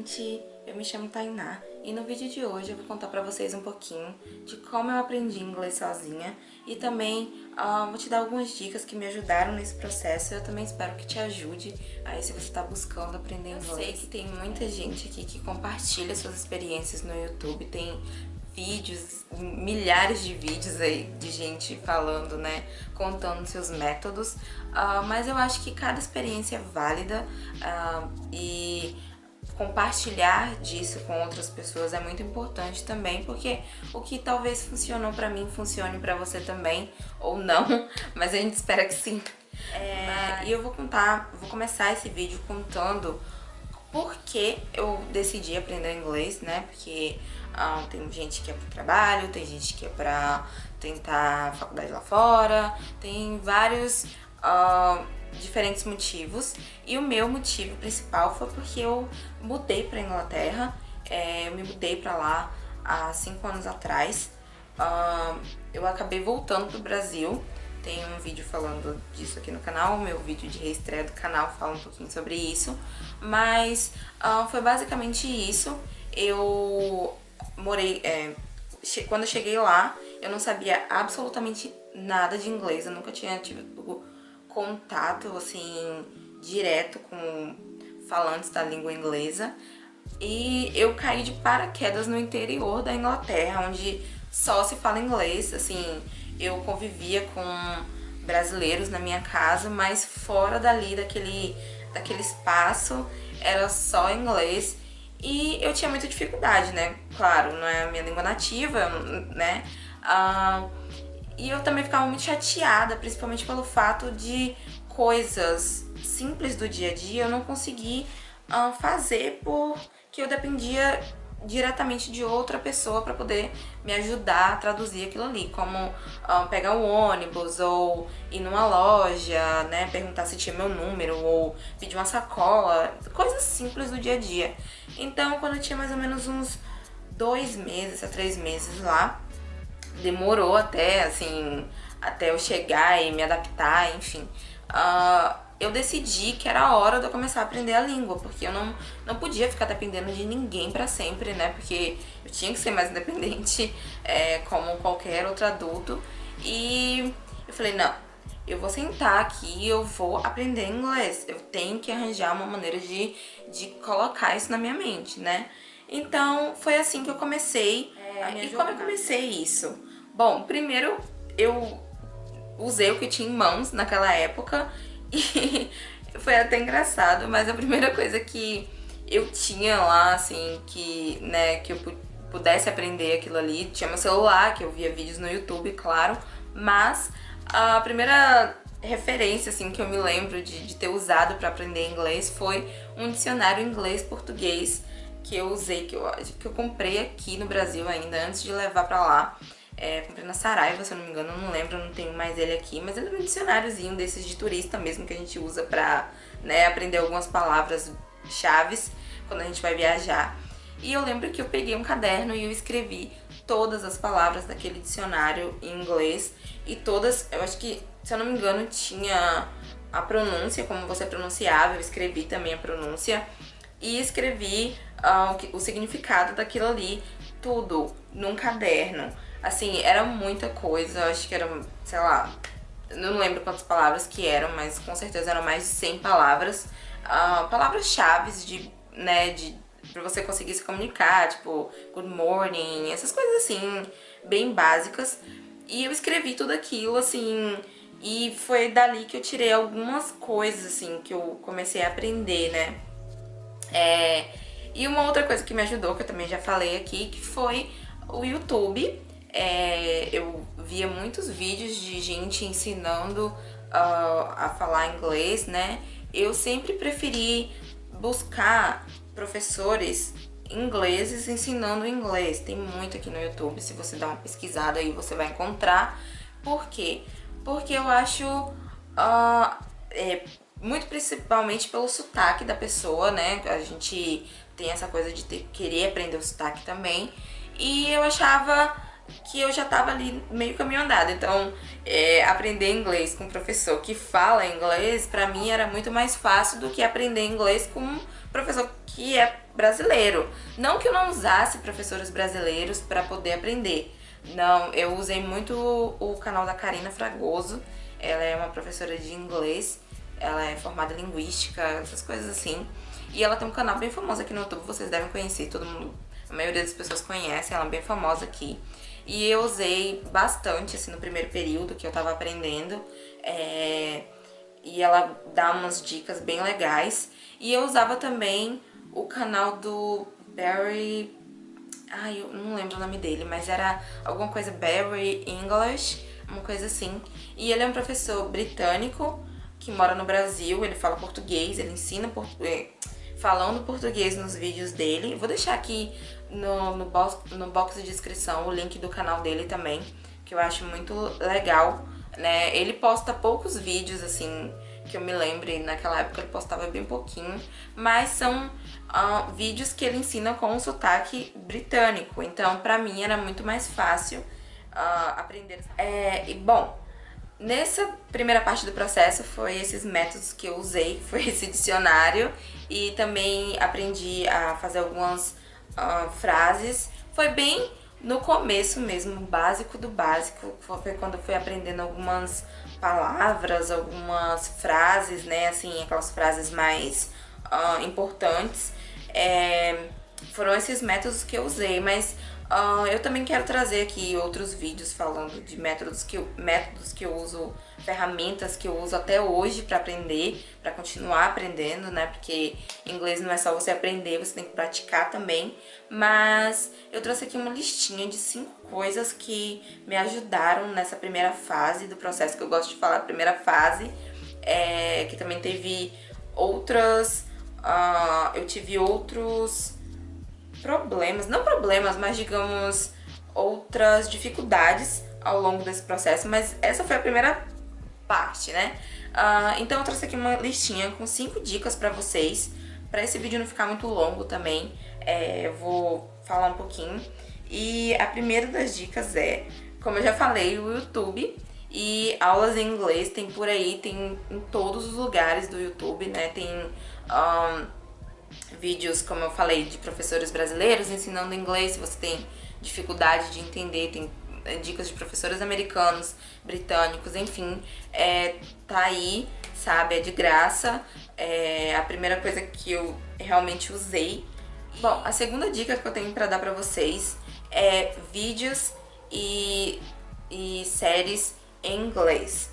gente, eu me chamo Tainá e no vídeo de hoje eu vou contar pra vocês um pouquinho de como eu aprendi inglês sozinha e também vou te dar algumas dicas que me ajudaram nesse processo. Eu também espero que te ajude aí se você tá buscando aprender inglês. Eu sei que tem muita gente aqui que compartilha suas experiências no YouTube, tem vídeos, milhares de vídeos aí de gente falando, né, contando seus métodos, mas eu acho que cada experiência é válida e compartilhar disso com outras pessoas é muito importante também, porque o que talvez funcionou pra mim funcione pra você também, ou não, mas a gente espera que sim. E eu vou começar esse vídeo contando por que eu decidi aprender inglês, né? Porque tem gente que é pro trabalho, tem gente que é pra tentar faculdade lá fora, tem vários diferentes motivos. E o meu motivo principal foi porque eu mudei pra Inglaterra, eu me mudei pra lá há 5 anos atrás. Eu acabei voltando pro Brasil. Tem um vídeo falando disso aqui no canal, o meu vídeo de reestreia do canal fala um pouquinho sobre isso. Mas foi basicamente isso. Eu morei... quando eu cheguei lá, eu não sabia absolutamente nada de inglês. Eu nunca tinha tido contato, assim, direto com falantes da língua inglesa. E eu caí de paraquedas no interior da Inglaterra, onde só se fala inglês, assim... Eu convivia com brasileiros na minha casa, mas fora dali, daquele espaço, era só inglês. E eu tinha muita dificuldade, né? Claro, não é a minha língua nativa, né? E eu também ficava muito chateada, principalmente pelo fato de coisas simples do dia a dia eu não consegui fazer porque eu dependia diretamente de outra pessoa para poder me ajudar a traduzir aquilo ali, como pegar um ônibus ou ir numa loja, né, perguntar se tinha meu número ou pedir uma sacola, coisas simples do dia a dia. Então, quando eu tinha mais ou menos uns 2 meses a 3 meses lá, demorou até, assim, até eu chegar e me adaptar, enfim. Eu decidi que era a hora de eu começar a aprender a língua, porque eu não podia ficar dependendo de ninguém pra sempre, né? Porque eu tinha que ser mais independente, como qualquer outro adulto. E eu falei, não, eu vou sentar aqui e eu vou aprender inglês. Eu tenho que arranjar uma maneira de colocar isso na minha mente, né? Então, foi assim que eu comecei. E como eu comecei isso? Bom, primeiro eu usei o que tinha em mãos naquela época e foi até engraçado, mas a primeira coisa que eu tinha lá, assim, que eu pudesse aprender aquilo ali, tinha meu celular, que eu via vídeos no YouTube, claro, mas a primeira referência, assim, que eu me lembro de ter usado para aprender inglês foi um dicionário inglês-português que eu usei, que eu comprei aqui no Brasil ainda, antes de levar pra lá. Comprei na Saraiva, se eu não me engano, eu não lembro, eu não tenho mais ele aqui, mas ele é um dicionáriozinho desses de turista mesmo, que a gente usa pra, né, aprender algumas palavras chaves quando a gente vai viajar. E eu lembro que eu peguei um caderno e eu escrevi todas as palavras daquele dicionário em inglês, e todas, eu acho que, se eu não me engano, tinha a pronúncia, como você pronunciava, eu escrevi também a pronúncia, e escrevi o significado daquilo ali, tudo, num caderno. Assim, era muita coisa, acho que era, sei lá, não lembro quantas palavras que eram, mas com certeza eram mais de 100 palavras. Palavras-chave pra você conseguir se comunicar, tipo, good morning, essas coisas assim, bem básicas. E eu escrevi tudo aquilo, assim, e foi dali que eu tirei algumas coisas, assim, que eu comecei a aprender, né? E uma outra coisa que me ajudou, que eu também já falei aqui, que foi o YouTube. Eu via muitos vídeos de gente ensinando a falar inglês, né? Eu sempre preferi buscar professores ingleses ensinando inglês. Tem muito aqui no YouTube, se você dar uma pesquisada aí você vai encontrar. Por quê? Porque eu acho, muito principalmente pelo sotaque da pessoa, né? A gente tem essa coisa de querer aprender o sotaque também. E eu achava que eu já tava ali meio caminho andado. Então, aprender inglês com um professor que fala inglês, pra mim era muito mais fácil do que aprender inglês com um professor que é brasileiro. Não que eu não usasse professores brasileiros para poder aprender. Não, eu usei muito o canal da Karina Fragoso. Ela é uma professora de inglês, ela é formada em linguística, essas coisas assim. E ela tem um canal bem famoso aqui no YouTube, vocês devem conhecer, todo mundo, a maioria das pessoas conhece, ela é bem famosa aqui. E eu usei bastante, assim, no primeiro período que eu tava aprendendo. E ela dá umas dicas bem legais. E eu usava também o canal do Barry... Ai, eu não lembro o nome dele, mas era alguma coisa Barry English, uma coisa assim. E ele é um professor britânico que mora no Brasil, ele fala português, ele ensina falando português nos vídeos dele. Vou deixar aqui no box de descrição o link do canal dele também, que eu acho muito legal, né? Ele posta poucos vídeos, assim, que eu me lembre, naquela época ele postava bem pouquinho, mas são vídeos que ele ensina com um sotaque britânico, então pra mim era muito mais fácil aprender. Bom, nessa primeira parte do processo foi esses métodos que eu usei, foi esse dicionário, e também aprendi a fazer algumas frases. Foi bem no começo mesmo, básico do básico, foi quando eu fui aprendendo algumas palavras, algumas frases, né, assim, aquelas frases mais importantes. Foram esses métodos que eu usei, mas eu também quero trazer aqui outros vídeos falando de métodos que eu uso, ferramentas que eu uso até hoje para aprender, para continuar aprendendo, né? Porque inglês não é só você aprender, você tem que praticar também. Mas eu trouxe aqui uma listinha de 5 coisas que me ajudaram nessa primeira fase do processo, que eu gosto de falar, primeira fase, que também teve outras... eu tive outros problemas, não problemas, mas digamos outras dificuldades ao longo desse processo, mas essa foi a primeira parte, né? Então eu trouxe aqui uma listinha com 5 dicas pra vocês, pra esse vídeo não ficar muito longo também. Eu vou falar um pouquinho, e a primeira das dicas é, como eu já falei, o YouTube. E aulas em inglês tem por aí, tem em todos os lugares do YouTube, né? Tem vídeos, como eu falei, de professores brasileiros ensinando inglês. Se você tem dificuldade de entender, tem dicas de professores americanos, britânicos, enfim, tá aí, sabe? É de graça. É a primeira coisa que eu realmente usei. Bom, a segunda dica que eu tenho pra dar pra vocês é vídeos e séries em inglês.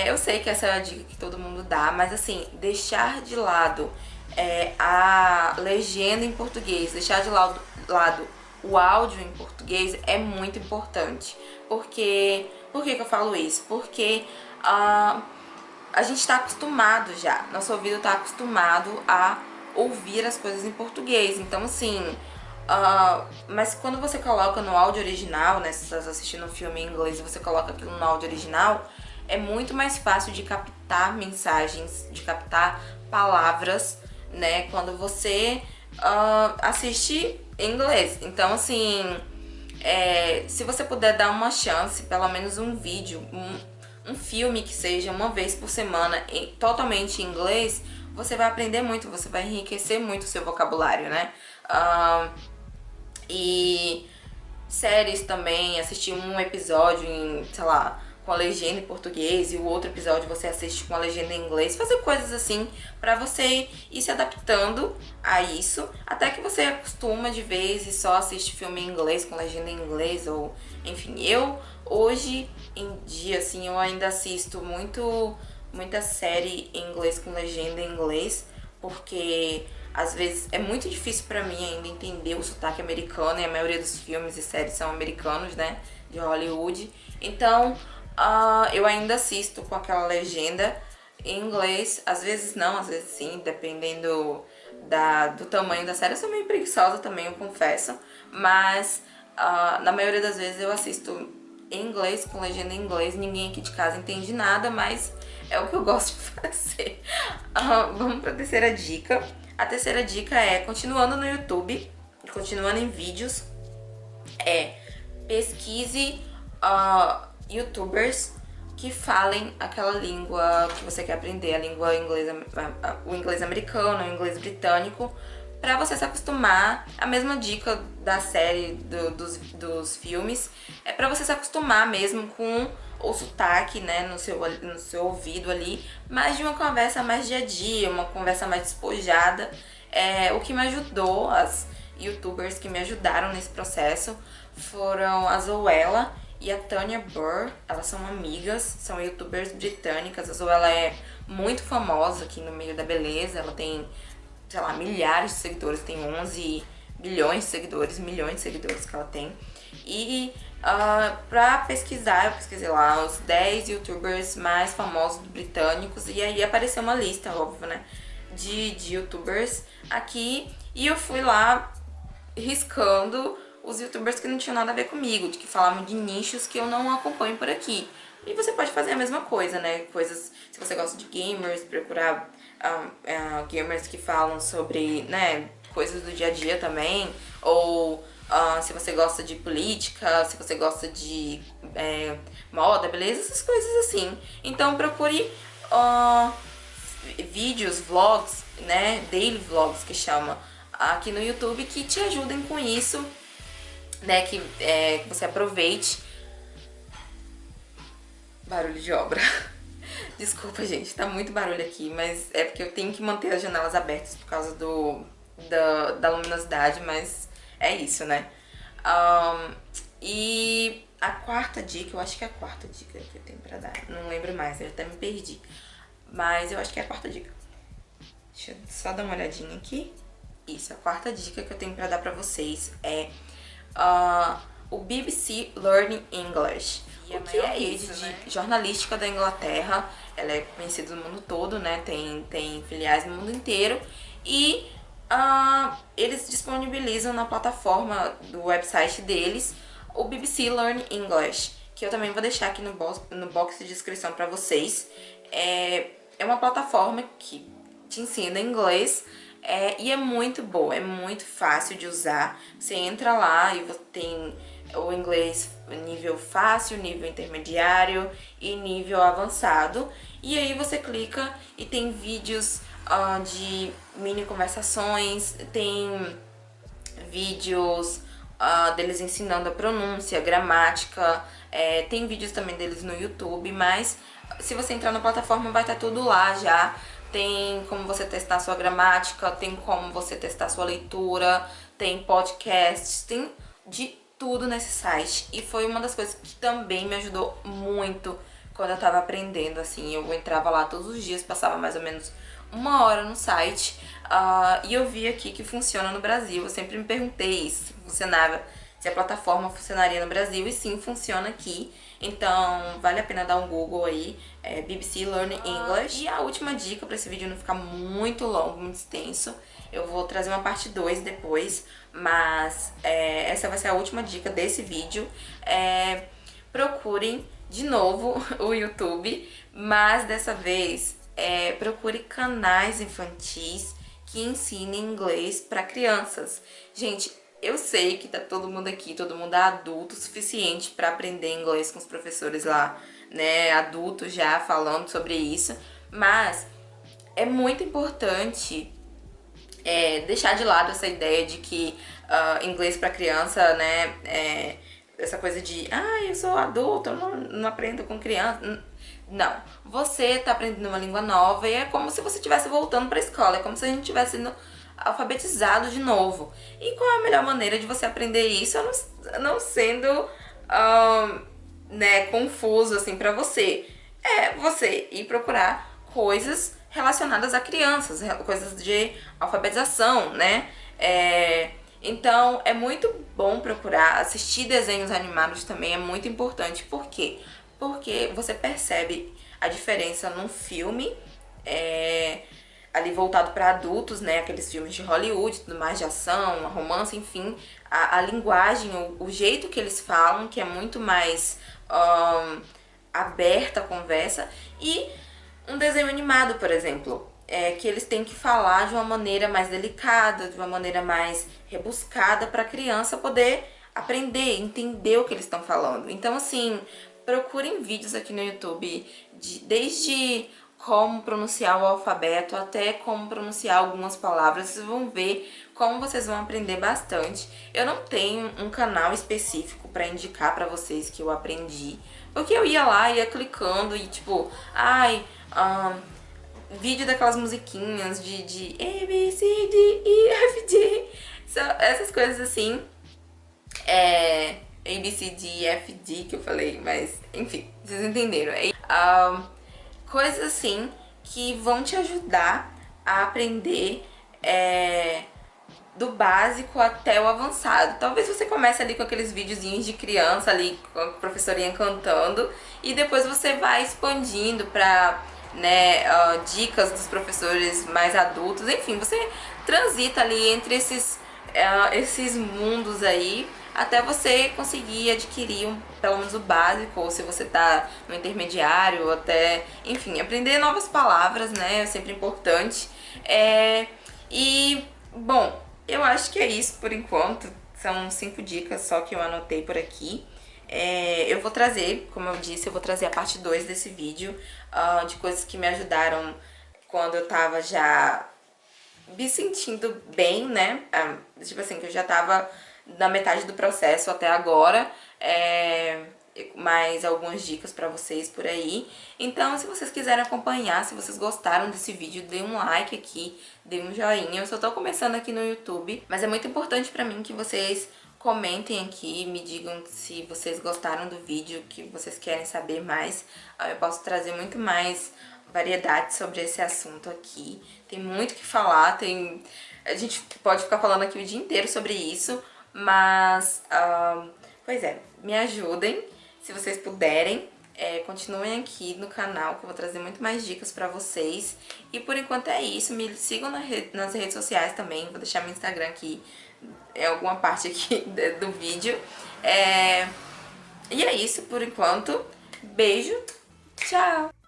Eu sei que essa é a dica que todo mundo dá, mas assim, deixar de lado a legenda em português, deixar de lado o áudio em português é muito importante. Por que eu falo isso? Porque a gente está acostumado já, nosso ouvido está acostumado a ouvir as coisas em português. Então assim, mas quando você coloca no áudio original, né, se você está assistindo um filme em inglês e você coloca aquilo no áudio original, é muito mais fácil de captar mensagens, de captar palavras, né, quando você assiste em inglês. Então assim, se você puder dar uma chance, pelo menos um vídeo, um filme que seja uma vez por semana totalmente em inglês, você vai aprender muito, você vai enriquecer muito o seu vocabulário, né? E séries também, assistir um episódio em, sei lá, com a legenda em português e o outro episódio você assiste com a legenda em inglês, fazer coisas assim pra você ir se adaptando a isso, até que você acostuma de vez e só assiste filme em inglês com legenda em inglês, ou enfim. Eu hoje em dia, assim, eu ainda assisto muita série em inglês com legenda em inglês, porque às vezes é muito difícil pra mim ainda entender o sotaque americano, e a maioria dos filmes e séries são americanos, né, de Hollywood. Então eu ainda assisto com aquela legenda em inglês, às vezes não, às vezes sim, dependendo do tamanho da série. Eu sou meio preguiçosa também, eu confesso, mas na maioria das vezes eu assisto em inglês, com legenda em inglês. Ninguém aqui de casa entende nada, mas é o que eu gosto de fazer. Vamos para a terceira dica. A terceira dica é, continuando no YouTube, continuando em vídeos, pesquise YouTubers que falem aquela língua que você quer aprender, a língua inglesa, o inglês americano, o inglês britânico, pra você se acostumar. A mesma dica da série, dos filmes, é pra você se acostumar mesmo com o sotaque, né, no seu ouvido ali, mas de uma conversa mais dia a dia, uma conversa mais despojada. O que me ajudou, as youtubers que me ajudaram nesse processo foram a Zoella e a Tanya Burr. Elas são amigas, são youtubers britânicas. A Zoella é muito famosa aqui no meio da beleza, ela tem, sei lá, milhares de seguidores, tem 11 bilhões de seguidores, milhões de seguidores que ela tem. E pra pesquisar, eu pesquisei lá os 10 youtubers mais famosos britânicos, e aí apareceu uma lista, óbvio, né, de youtubers aqui, e eu fui lá riscando os youtubers que não tinham nada a ver comigo, de que falavam de nichos que eu não acompanho por aqui. E você pode fazer a mesma coisa, né? Coisas, se você gosta de gamers, procurar gamers que falam sobre, né, coisas do dia a dia também, ou se você gosta de política, se você gosta de moda, beleza, essas coisas assim. Então procure vídeos, vlogs, né, daily vlogs que chama, aqui no YouTube, que te ajudem com isso, né, que você aproveite. Barulho de obra. Desculpa, gente, tá muito barulho aqui, mas é porque eu tenho que manter as janelas abertas por causa da luminosidade, mas é isso, né? E a quarta dica, eu acho que é a quarta dica que eu tenho pra dar, não lembro mais, eu até me perdi, mas eu acho que é a quarta dica. Deixa eu só dar uma olhadinha aqui. Isso, a quarta dica que eu tenho pra dar pra vocês é o BBC Learning English. O que é rede de jornalística da Inglaterra. Ela é conhecida no mundo todo, né? Tem filiais no mundo inteiro. E eles disponibilizam na plataforma do website deles o BBC Learn English, que eu também vou deixar aqui no box de descrição pra vocês. É uma plataforma que te ensina inglês. E é muito boa, é muito fácil de usar. Você entra lá e você tem o inglês nível fácil, nível intermediário e nível avançado. E aí você clica e tem vídeos de mini conversações, tem vídeos deles ensinando a pronúncia, gramática, tem vídeos também deles no YouTube, mas se você entrar na plataforma vai estar tudo lá já. Tem como você testar sua gramática, tem como você testar sua leitura, tem podcasts, tem de tudo nesse site. E foi uma das coisas que também me ajudou muito quando eu tava aprendendo, assim. Eu entrava lá todos os dias, passava mais ou menos 1 hora no site, e eu vi aqui que funciona no Brasil. Eu sempre me perguntei se funcionava, se a plataforma funcionaria no Brasil, e sim, funciona aqui. Então vale a pena dar um Google aí, BBC Learn English. E a última dica, para esse vídeo não ficar muito longo, muito extenso, eu vou trazer uma parte 2 depois, mas essa vai ser a última dica desse vídeo. Procurem de novo o YouTube, mas dessa vez procure canais infantis que ensinem inglês para crianças. Gente, eu sei que tá todo mundo aqui, todo mundo é adulto o suficiente para aprender inglês com os professores lá, né, adultos já falando sobre isso, mas é muito importante deixar de lado essa ideia de que inglês para criança, né, essa coisa de, eu sou adulto, eu não aprendo com criança. Não, você tá aprendendo uma língua nova e é como se você estivesse voltando pra escola, é como se a gente estivesse sendo alfabetizado de novo. E qual é a melhor maneira de você aprender isso não sendo né, confuso assim pra você? Você ir procurar coisas relacionadas a crianças, coisas de alfabetização, né? Então é muito bom procurar assistir desenhos animados também, é muito importante. Por quê? Porque você percebe a diferença num filme ali voltado para adultos, né? Aqueles filmes de Hollywood, tudo mais, de ação, romance, enfim. A linguagem, o jeito que eles falam, que é muito mais aberta a conversa. E um desenho animado, por exemplo, que eles têm que falar de uma maneira mais delicada, de uma maneira mais rebuscada, para a criança poder aprender, entender o que eles estão falando. Então, assim, procurem vídeos aqui no YouTube, desde como pronunciar o alfabeto até como pronunciar algumas palavras. Vocês vão ver como vocês vão aprender bastante. Eu não tenho um canal específico pra indicar pra vocês que eu aprendi, porque eu ia lá, ia clicando e tipo, ai, vídeo daquelas musiquinhas de A, B, C, D, E, F, G, essas coisas assim. A, B, C, D, E, F, G que eu falei, mas enfim, vocês entenderam. Coisas assim que vão te ajudar a aprender do básico até o avançado. Talvez você comece ali com aqueles videozinhos de criança ali, com a professorinha cantando, e depois você vai expandindo pra, né, dicas dos professores mais adultos. Enfim, você transita ali entre esses mundos aí, até você conseguir adquirir pelo menos o básico, ou se você tá no intermediário, até, enfim, aprender novas palavras, né, é sempre importante. Bom, eu acho que é isso por enquanto. São 5 dicas só que eu anotei por aqui. Eu vou trazer, como eu disse, eu vou trazer a parte 2 desse vídeo, de coisas que me ajudaram quando eu tava já me sentindo bem, né? Tipo assim, que eu já tava na metade do processo até agora. Mais algumas dicas pra vocês por aí. Então, se vocês quiserem acompanhar, se vocês gostaram desse vídeo, dê um like aqui, dê um joinha. Eu só tô começando aqui no YouTube, mas é muito importante pra mim que vocês comentem aqui, me digam se vocês gostaram do vídeo, que vocês querem saber mais. Eu posso trazer muito mais variedade sobre esse assunto aqui. Tem muito o que falar, a gente pode ficar falando aqui o dia inteiro sobre isso, mas, pois é, me ajudem, se vocês puderem. Continuem aqui no canal que eu vou trazer muito mais dicas pra vocês. E por enquanto é isso, me sigam nas redes sociais também, vou deixar meu Instagram aqui, alguma parte aqui do vídeo. E é isso por enquanto, beijo, tchau!